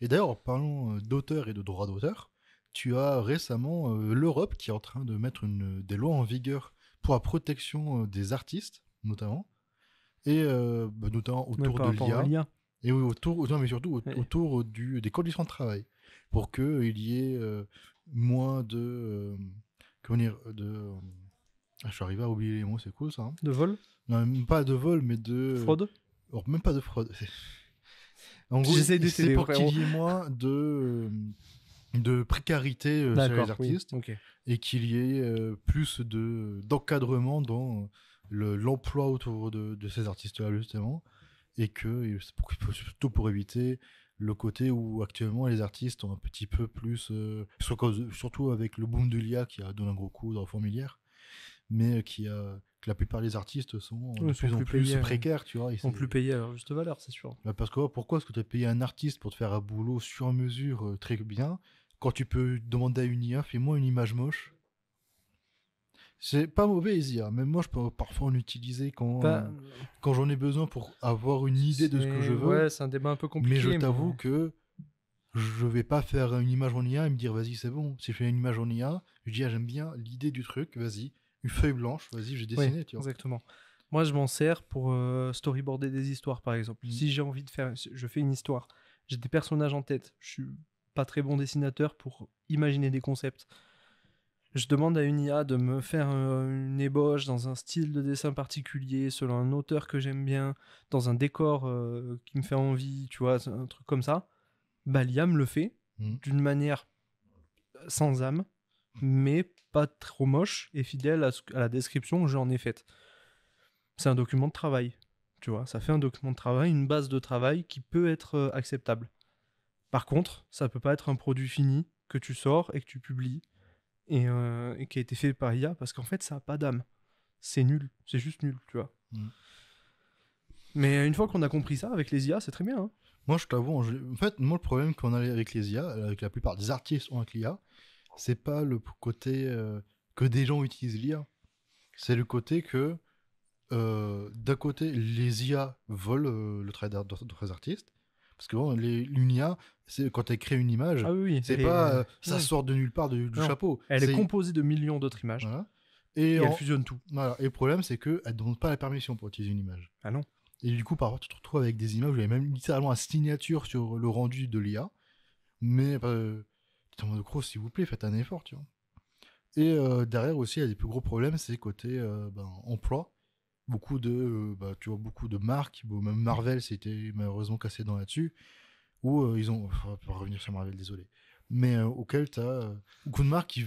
Et d'ailleurs, en parlant d'auteur et de droit d'auteur, tu as récemment l'Europe qui est en train de mettre des lois en vigueur pour la protection des artistes, notamment, et notamment Même autour par de rapport à l'IA, l'IA. et oui, non, mais surtout Ouais. autour des conditions de travail, pour qu'il y ait moins de... comment dire je suis arrivé à oublier les mots, c'est cool ça. Hein. De vol. Non, même pas de vol, mais de... Fraude. alors, même pas de fraude. En gros, J'essaie de c'est t'aider, pour frérot. qu'il y ait moins de précarité chez les D'accord, oui. artistes Ok. et qu'il y ait plus d'encadrement dans l'emploi autour de ces artistes-là, justement. Et surtout pour éviter le côté où actuellement les artistes ont un petit peu plus, surtout avec le boom de l'IA qui a donné un gros coup dans la fourmilière, mais que la plupart des artistes sont de Ils sont plus en plus plus payés, précaires, tu vois. Ils sont plus payés à leur juste valeur, c'est sûr. Bah, parce que pourquoi est-ce que tu as payé un artiste pour te faire un boulot sur mesure très bien quand tu peux demander à une IA, fais-moi une image moche. C'est pas mauvais, les IA. Même moi, je peux parfois en utiliser Bah, quand j'en ai besoin pour avoir une idée de ce que je veux. Ouais, c'est un débat un peu compliqué. Mais je t'avoue que je vais pas faire une image en IA et me dire, vas-y, c'est bon. Si je fais une image en IA, je dis, ah, j'aime bien l'idée du truc, vas-y. Une feuille blanche, vas-y, j'ai dessiné, Oui, tu vois. exactement. Moi, je m'en sers pour storyboarder des histoires, par exemple. Si j'ai envie de faire... Je fais une histoire. J'ai des personnages en tête. Je suis pas très bon dessinateur pour imaginer des concepts. Je demande à une IA de me faire une ébauche dans un style de dessin particulier, selon un auteur que j'aime bien, dans un décor qui me fait envie, tu vois, un truc comme ça. Bah, l'IA me le fait Mhm. d'une manière sans âme, mais pas trop moche et fidèle à la description que j'en ai faite. C'est un document de travail, tu vois, ça fait un document de travail, une base de travail qui peut être acceptable. Par contre, ça peut pas être un produit fini que tu sors et que tu publies et qui a été fait par IA parce qu'en fait ça a pas d'âme. C'est nul, c'est juste nul, tu vois. Mhm. Mais une fois qu'on a compris ça avec les IA, c'est très bien. Hein. Moi, je t'avoue, en fait, moi, le problème qu'on a avec les IA, avec la plupart des artistes ont avec l'IA, c'est pas le côté que des gens utilisent l'IA. C'est le côté que, d'un côté, les IA volent le travail d'autres artistes. Parce que bon, une IA, quand elle crée une image, Ah oui, oui, c'est pas ça ouais. sort de nulle part du Non. chapeau. Elle est composée de millions d'autres images Voilà. et elle fusionne tout. Voilà. Et le problème, c'est qu'elle ne demande pas la permission pour utiliser une image. Ah non. Et du coup, parfois, tu te retrouves avec des images où il y a même littéralement une signature sur le rendu de l'IA. Mais tu es en mode gros, s'il vous plaît, faites un effort, tu vois. Et derrière aussi, il y a des plus gros problèmes, c'est côté emploi. Tu vois, beaucoup de marques, même Marvel s'était malheureusement cassé dans là-dessus, où ils ont, enfin, on va revenir sur Marvel, désolé, mais auquel tu as beaucoup de marques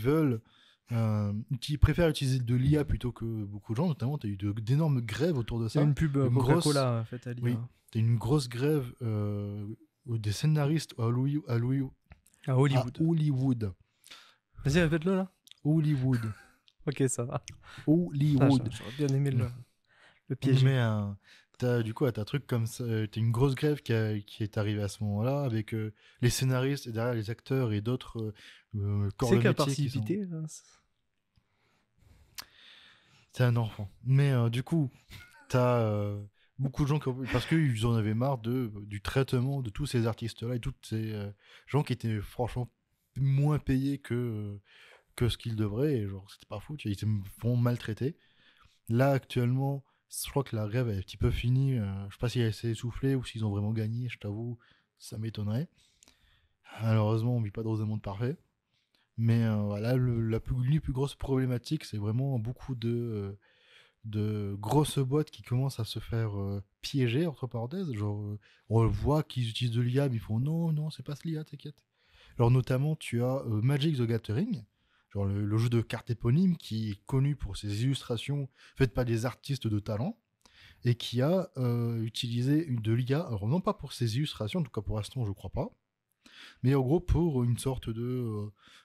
qui préfèrent utiliser de l'IA plutôt que beaucoup de gens, notamment tu as eu d'énormes grèves autour de Il y a ça. une pub Coca-Cola faite à l'IA. Oui, tu as une grosse grève des scénaristes à À Hollywood. Hollywood. Vas-y, répète-le là. Hollywood. Ok, ça va. Hollywood. J'aurais bien aimé le piéger. Mais t'as un truc comme ça, t'as une grosse grève qui est arrivée à ce moment-là avec les scénaristes et derrière les acteurs et d'autres corps de C'est qu'à métier qui sont... participé. Là, C'est un enfant. Mais du coup, t'as beaucoup de gens parce qu'ils en avaient marre du traitement de tous ces artistes-là et tous ces gens qui étaient franchement moins payés que ce qu'ils devraient. Et genre, c'était pas fou, tu vois, ils se font maltraiter. Là, actuellement, je crois que la grève est un petit peu finie. Je sais pas si elle s'est essoufflée ou s'ils ont vraiment gagné, je t'avoue, ça m'étonnerait. Malheureusement, on vit pas dans un monde parfait. Mais voilà, les plus grosses problématiques, c'est vraiment beaucoup de grosses boîtes qui commencent à se faire piéger, entre parenthèses. Genre, on voit qu'ils utilisent de l'IA, mais ils font non, non, c'est pas ce l'IA, t'inquiète. Alors, notamment, tu as Magic the Gathering, genre le jeu de cartes éponyme qui est connu pour ses illustrations faites par des artistes de talent et qui a utilisé de l'IA, alors non pas pour ses illustrations, en tout cas pour l'instant, je crois pas, mais en gros pour une sorte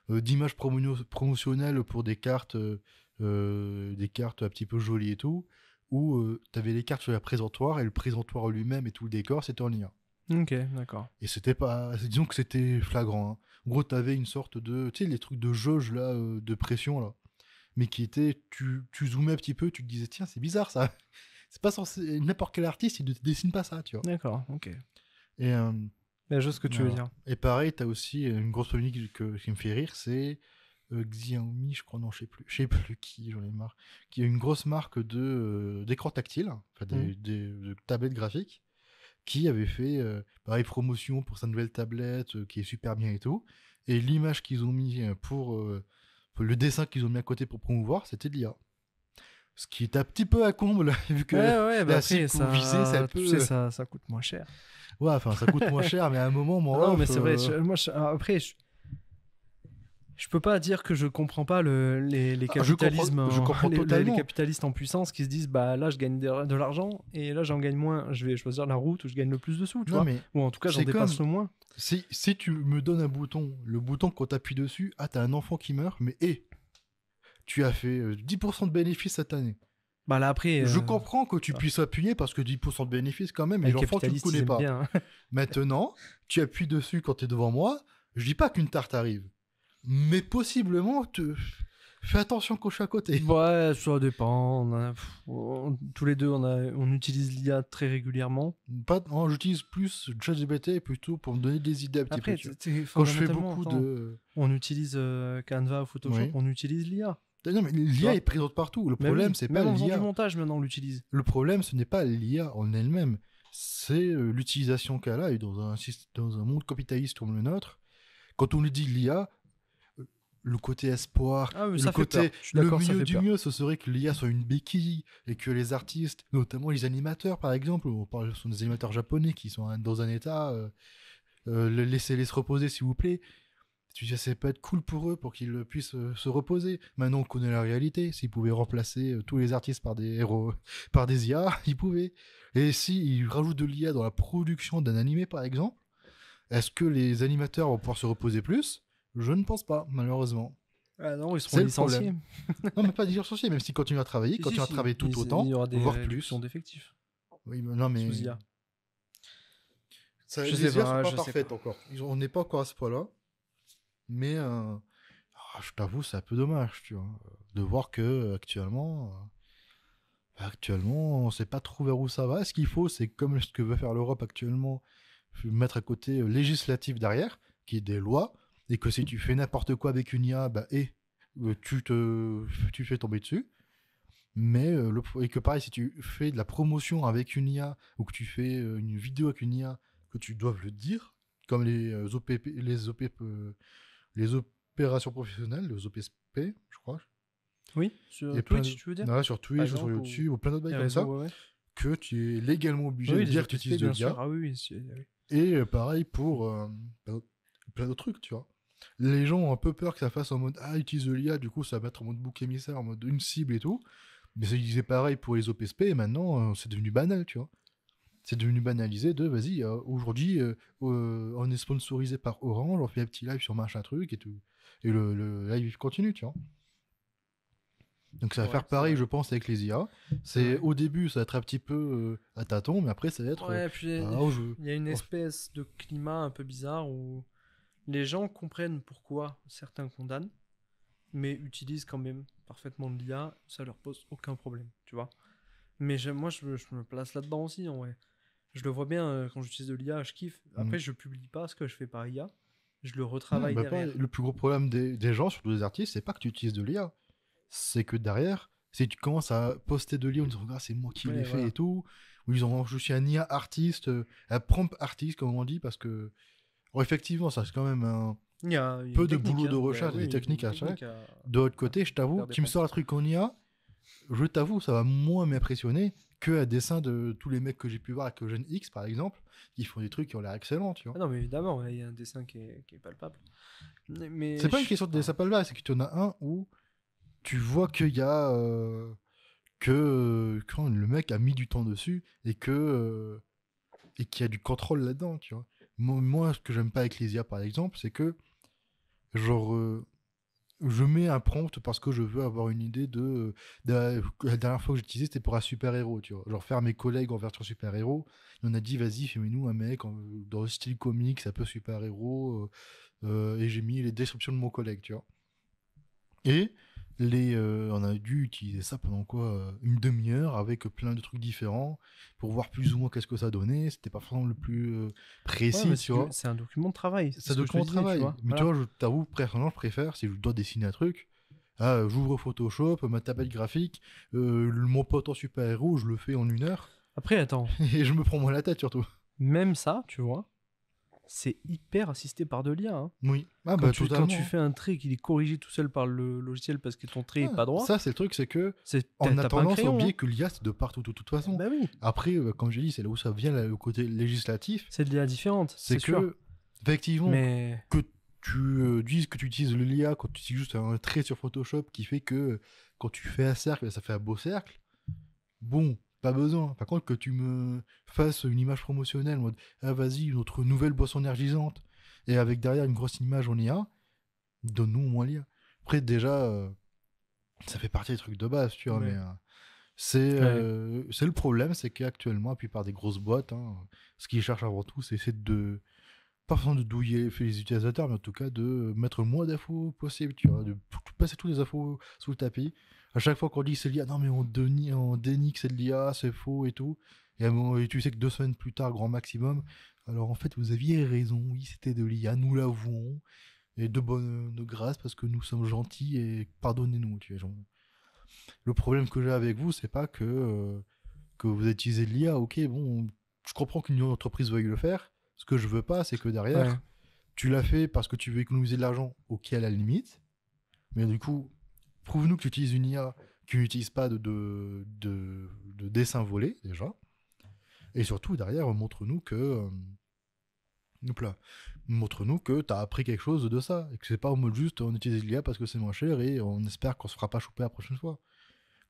d'image promotionnelle pour des cartes un petit peu jolies et tout, où tu avais les cartes sur la présentoir et le présentoir lui-même et tout le décor c'était en IA. Ok, d'accord. Et c'était pas, disons que c'était flagrant. Hein. En gros, t'avais une sorte de, tu sais, les trucs de jauge là, de pression là, mais qui était, tu zoomais un petit peu, tu te disais tiens c'est bizarre ça. C'est pas censé, n'importe quel artiste il ne te dessine pas ça, tu vois. D'accord, ok. Et Mais je vois ce que tu veux Voilà. dire. Et pareil, t'as aussi une grosse polémique qui me fait rire, c'est Xiaomi, je crois, non, je sais plus qui, j'en ai marre, qui a une grosse marque d'écran tactile, enfin Mhm. de tablettes graphiques, qui avait fait pareil promotion pour sa nouvelle tablette qui est super bien et tout. Et l'image qu'ils ont mis pour le dessin qu'ils ont mis à côté pour promouvoir, c'était de l'IA. Ce qui est un petit peu à comble, vu Ouais, que ouais, bah la après, cible visée, c'est un tu sais, peu. ça coûte moins cher. Ouais, enfin, ça coûte moins cher, mais à un moment, Ah mon non, mais ref, c'est vrai. Après, je peux pas dire que je comprends pas les capitalismes, je comprends les totalement. capitalistes en puissance qui se disent bah là je gagne de l'argent et là j'en gagne moins. Je vais choisir la route où je gagne le plus de sous, tu Non, vois. mais Ou en tout cas j'en c'est comme dépasse le moins. si tu me donnes un bouton, le bouton quand t'appuies dessus, ah, t'as un enfant qui meurt, mais hé, tu as fait 10% de bénéfices cette année. Bah là après, Je comprends que tu tu vois, puisses appuyer parce que 10% de bénéfices quand même, et les l'enfant, tu le capitalistes ils connais aiment pas. bien. Maintenant, tu appuies dessus quand t'es devant moi, je dis pas qu'une tarte arrive, mais possiblement, fais attention qu'au chat à côté. Ouais, ça dépend. Tous les deux on utilise l'IA très régulièrement. Pas, non, j'utilise plus ChatGPT plutôt pour me donner des idées un petit peu, Après, tu vois. Quand je fais fondamentalement, beaucoup attends, de... on utilise Canva ou Photoshop, Oui. on utilise l'IA. Non, mais Tu l'IA vois. est présente partout. Le Mais problème, oui, c'est pas même en faisant du l'IA. montage maintenant on l'utilise. Le problème, ce n'est pas l'IA en elle-même. C'est l'utilisation qu'elle a. Et dans un monde capitaliste comme le nôtre, quand on lui dit l'IA, le côté espoir, Ah, mais et le ça fait peur. côté Je suis le d'accord, ça mieux fait du peur. mieux, ce serait que l'IA soit une béquille et que les artistes, notamment les animateurs par exemple, on parle sur des animateurs japonais qui sont dans un état, laissez-les se reposer s'il vous plaît. Tu dis, ça peut être cool pour eux, pour qu'ils puissent se reposer. Maintenant, on connaît la réalité. S'ils pouvaient remplacer tous les artistes par des héros, par des IA, ils pouvaient. Et s'ils rajoutent de l'IA dans la production d'un animé, par exemple, est-ce que les animateurs vont pouvoir se reposer plus? Je ne pense pas, malheureusement. Ah non, ils seront C'est le licenciés. problème. Non, mais pas dire sorcier, même s'ils continuent à travailler, Si, continuent à si. travailler tout Il autant, y aura des voire réductions plus. d'effectifs Oui, mais non, sous mais IA. ça, Je sais les IA sont pas, pas je sais parfaites pas. encore. On n'est pas encore à ce point-là. Mais je t'avoue, c'est un peu dommage, tu vois, de voir que actuellement, on sait pas trop vers où ça va. Ce qu'il faut, c'est comme ce que veut faire l'Europe actuellement, mettre à côté législatif derrière, qui est des lois, et que si tu fais n'importe quoi avec une IA, bah, tu fais tomber dessus. Mais et que pareil, si tu fais de la promotion avec une IA ou que tu fais une vidéo avec une IA, que tu doives le dire, comme les opérations professionnelles, les OPSP, je crois. Oui, Il y a sur plein de... Twitch, tu veux dire? Ouais, sur Par Twitch ou sur exemple, ou YouTube ou plein d'autres bails les comme réseaux, ça, ouais, ouais. que tu es légalement obligé Oui, de les dire que tu OPSP, utilises de bien sûr. l'IA. Ah oui, oui. Et pareil pour plein d'autres trucs, tu vois. Les gens ont un peu peur que ça fasse en mode ah, utilise de l'IA, du coup ça va mettre en mode bouc émissaire, en mode une cible et tout. Mais ça disait pareil pour les OPSP et maintenant c'est devenu banal, tu vois. C'est devenu banalisé de vas-y, aujourd'hui on est sponsorisé par Orange, on fait un petit live sur machin truc et tout. Et le live continue, tu vois. Donc ça va faire C'est pareil, vrai. je pense, avec les IA. C'est C'est vrai. au début, ça va être un petit peu à tâtons, mais après ça va être Ouais, puis je... il y a une oh, espèce de climat un peu bizarre où les gens comprennent pourquoi certains condamnent, mais utilisent quand même parfaitement l'IA, ça leur pose aucun problème, tu vois. Mais moi, je me place là-dedans aussi, en vrai. Je le vois bien quand j'utilise de l'IA, je kiffe. mm. Après, je publie pas ce que je fais par IA, je le Non, retravaille bah pas, derrière. le plus gros problème des gens, surtout des artistes, c'est pas que tu utilises de l'IA. C'est que derrière, si tu commences à poster de l'IA en disant ah, c'est moi qui l'ai Ouais, fait et voilà. tout, ou ils ont je suis un IA artiste, un prompt artiste, comme on dit, parce que bon, effectivement, ça c'est quand même un Il y a peu une de technique, boulot de hein. recherche, des Oui, il y a techniques une à faire. technique De l'autre à côté, je t'avoue, faire des tu me sors un prompts. truc en IA, je t'avoue, ça va moins m'impressionner que un dessin de tous les mecs que j'ai pu voir avec Eugène X, par exemple, qui font des trucs qui ont l'air excellents, tu vois. Ah non, mais évidemment, il y a un dessin qui est palpable. C'est Mais pas une question de dessin pas là, c'est que tu en as un où tu vois qu'il y a que quand le mec a mis du temps dessus et qu'il y a du contrôle là-dedans, tu vois. Moi, ce que j'aime pas avec les IA, par exemple, c'est que genre je mets un prompt parce que je veux avoir une idée la dernière fois que j'ai utilisé, c'était pour un super-héros, tu vois. Genre faire mes collègues en version super-héros. On a dit, vas-y, fais-nous un mec dans le style comics, un peu super-héros. Et j'ai mis les descriptions de mon collègue, tu vois. Et On a dû utiliser ça pendant quoi, une demi-heure avec plein de trucs différents pour voir plus ou moins qu'est-ce que ça donnait. C'était pas forcément le plus Ouais, précis, mais tu vois. c'est un document de travail. Ça C'est ce que je te document de disais, tu travail. vois. Mais tu Voilà. vois, je t'avoue, personnellement, je préfère, si je dois dessiner un truc, j'ouvre Photoshop, ma tablette graphique, mon pote en super-héros, je le fais en 1 heure, Après, attends, et je me prends moins la tête surtout. même ça, tu vois, c'est hyper assisté par de l'IA. Hein. Oui. Ah Quand bah tu totalement. fais un trait qu'il est corrigé tout seul par le logiciel parce que ton trait est pas droit, Ça, c'est le truc, c'est que t'as on a pas un tendance à crayon. oublier Hein. que l'IA, c'est de partout, de toute façon. Bah oui, Après, comme j'ai dit, c'est là où ça vient, le côté législatif. c'est de l'IA différente, C'est c'est sûr. que, effectivement, Mais que tu dises que tu utilises le l'IA quand tu utilises juste un trait sur Photoshop qui fait que quand tu fais un cercle, ça fait un beau cercle. Bon, pas besoin. Par contre, que tu me fasses une image promotionnelle en mode ah vas-y, notre nouvelle boisson énergisante, et avec derrière une grosse image en IA, donne-nous au moins l'IA. Après, déjà, ça fait partie des trucs de base, tu vois, Ouais. mais c'est le problème, c'est qu'actuellement, la plupart des grosses boîtes, ce qu'ils cherchent avant tout, c'est de pas forcément de douiller les utilisateurs, mais en tout cas de mettre le moins d'infos possible, tu vois, de passer toutes les infos sous le tapis. À chaque fois qu'on dit que c'est l'IA, non mais on dénie que c'est de l'IA, c'est faux et tout. Et tu sais que 2 semaines plus tard, grand maximum, alors en fait vous aviez raison, oui c'était de l'IA, nous l'avouons, et de grâce parce que nous sommes gentils et pardonnez-nous. Tu vois, genre. Le problème que j'ai avec vous, c'est pas que vous utilisez de l'IA, ok, bon, je comprends qu'une entreprise veuille le faire. Ce que je veux pas, c'est que derrière, ouais. tu l'as fait parce que tu veux économiser de l'argent, ok, à la limite. Mais du coup, prouve-nous que tu utilises une IA qui n'utilise pas de dessin volé, déjà. Et surtout, derrière, montre-nous que. Hop là. Montre-nous que tu as appris quelque chose de ça. Et que c'est pas en mode juste on utilise l'IA parce que c'est moins cher et on espère qu'on se fera pas choper la prochaine fois.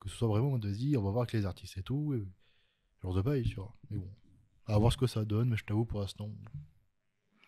Que ce soit vraiment en mode vas-y, on va voir avec les artistes et tout. Et genre de bail, tu vois. Mais bon, à voir ce que ça donne, mais je t'avoue pour l'instant.